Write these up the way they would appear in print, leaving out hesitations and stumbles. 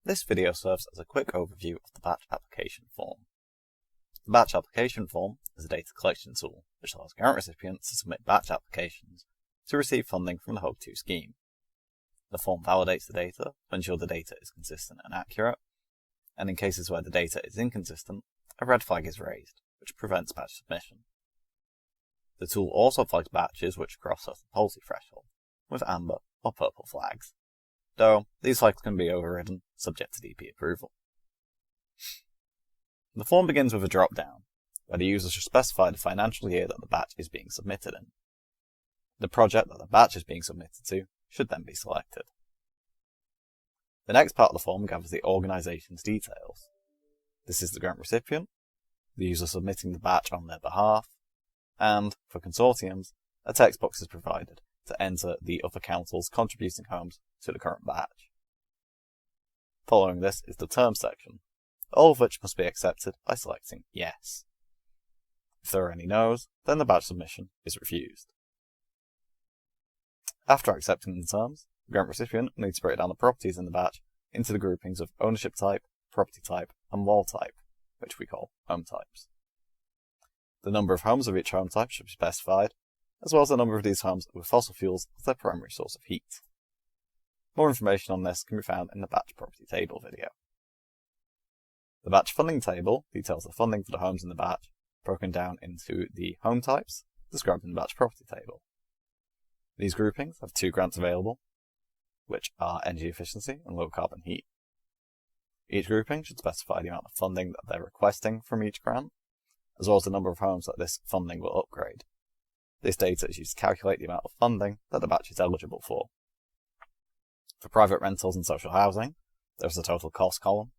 This video serves as a quick overview of the batch application form. The batch application form is a data collection tool which allows grant recipients to submit batch applications to receive funding from the HUG2 scheme. The form validates the data to ensure the data is consistent and accurate, and in cases where the data is inconsistent, a red flag is raised, which prevents batch submission. The tool also flags batches which cross a policy threshold, with amber or purple flags, though these flags can be overridden subject to DP approval. The form begins with a drop-down, where the user should specify the financial year that the batch is being submitted in. The project that the batch is being submitted to should then be selected. The next part of the form gathers the organisation's details. This is the grant recipient, the user submitting the batch on their behalf, and, for consortiums, a text box is provided to enter the other council's contributing homes to the current batch. Following this is the terms section, all of which must be accepted by selecting Yes. If there are any No's, then the batch submission is refused. After accepting the terms, the grant recipient needs to break down the properties in the batch into the groupings of ownership type, property type, and wall type, which we call home types. The number of homes of each home type should be specified, as well as the number of these homes with fossil fuels as their primary source of heat. More information on this can be found in the batch property table video. The batch funding table details the funding for the homes in the batch, broken down into the home types described in the batch property table. These groupings have two grants available, which are energy efficiency and low carbon heat. Each grouping should specify the amount of funding that they're requesting from each grant, as well as the number of homes that this funding will upgrade. This data is used to calculate the amount of funding that the batch is eligible for. For private rentals and social housing, there is a total cost column.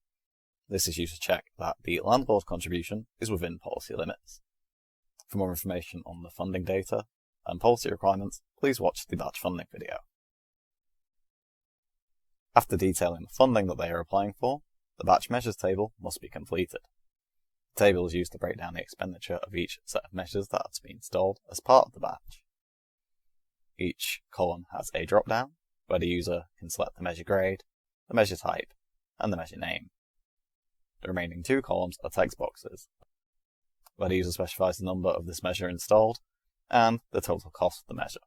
This is used to check that the landlord's contribution is within policy limits. For more information on the funding data and policy requirements, please watch the batch funding video. After detailing the funding that they are applying for, the batch measures table must be completed. The table is used to break down the expenditure of each set of measures that are to be installed as part of the batch. Each column has a drop-down, where the user can select the measure grade, the measure type, and the measure name. The remaining two columns are text boxes, where the user specifies the number of this measure installed and the total cost of the measure.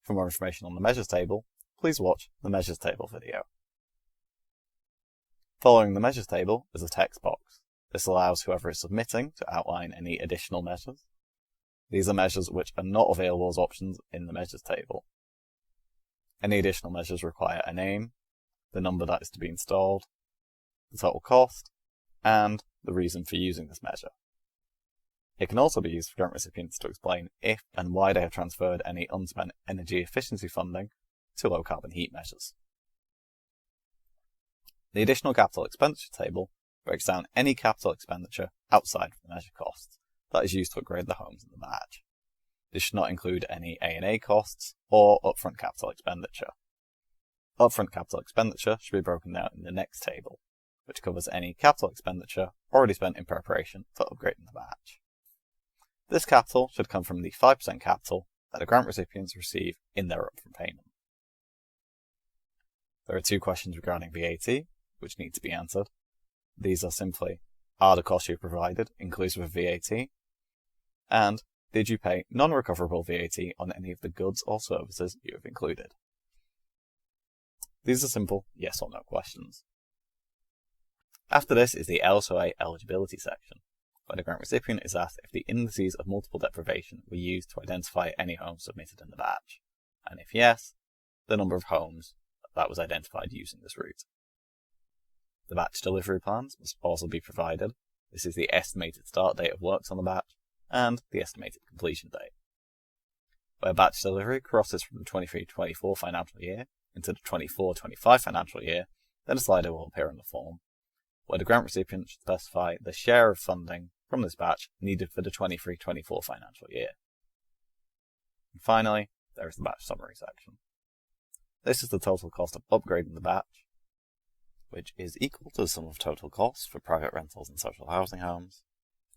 For more information on the measures table, please watch the measures table video. Following the measures table is a text box. This allows whoever is submitting to outline any additional measures. These are measures which are not available as options in the measures table. Any additional measures require a name, the number that is to be installed, the total cost, and the reason for using this measure. It can also be used for grant recipients to explain if and why they have transferred any unspent energy efficiency funding to low carbon heat measures. The additional capital expenditure table breaks down any capital expenditure outside of the measure costs that is used to upgrade the homes in the batch. This should not include any A&A costs or upfront capital expenditure. Upfront capital expenditure should be broken down in the next table, which covers any capital expenditure already spent in preparation for upgrading the batch. This capital should come from the 5% capital that the grant recipients receive in their upfront payment. There are two questions regarding VAT, which need to be answered. These are simply, are the costs you provided inclusive of VAT? And did you pay non-recoverable VAT on any of the goods or services you have included? These are simple yes or no questions. After this is the LSOA eligibility section, where the grant recipient is asked if the indices of multiple deprivation were used to identify any homes submitted in the batch, and if yes, the number of homes that was identified using this route. The batch delivery plans must also be provided. This is the estimated start date of works on the batch and the estimated completion date. Where batch delivery crosses from the 23-24 financial year into the 24-25 financial year, then a slider will appear on the form, where the grant recipient should specify the share of funding from this batch needed for the 23-24 financial year. And finally, there is the batch summary section. This is the total cost of upgrading the batch, which is equal to the sum of total costs for private rentals and social housing homes,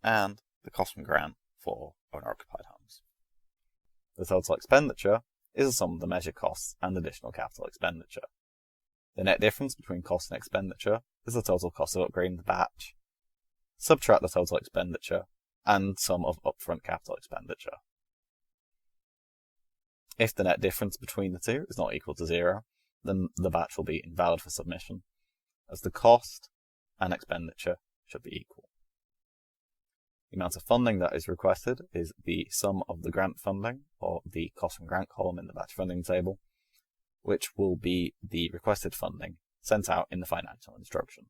and the cost from grant for owner-occupied homes. The total expenditure is a sum of the measure costs and additional capital expenditure. The net difference between cost and expenditure is the total cost of upgrading the batch. Subtract the total expenditure and sum of upfront capital expenditure. If the net difference between the two is not equal to 0, then the batch will be invalid for submission, as the cost and expenditure should be equal. The amount of funding that is requested is the sum of the grant funding, or the cost and grant column in the batch funding table, which will be the requested funding sent out in the financial instruction.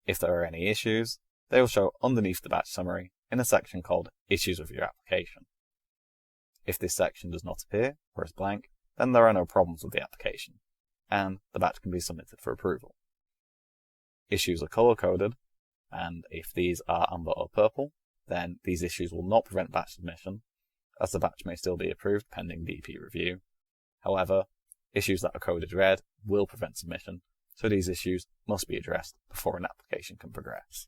If there are any issues, they will show underneath the batch summary in a section called Issues with Your Application. If this section does not appear, or is blank, then there are no problems with the application, and the batch can be submitted for approval. Issues are color-coded, and if these are amber or purple, then these issues will not prevent batch submission, as the batch may still be approved pending DP review. However, issues that are coded red will prevent submission, so these issues must be addressed before an application can progress.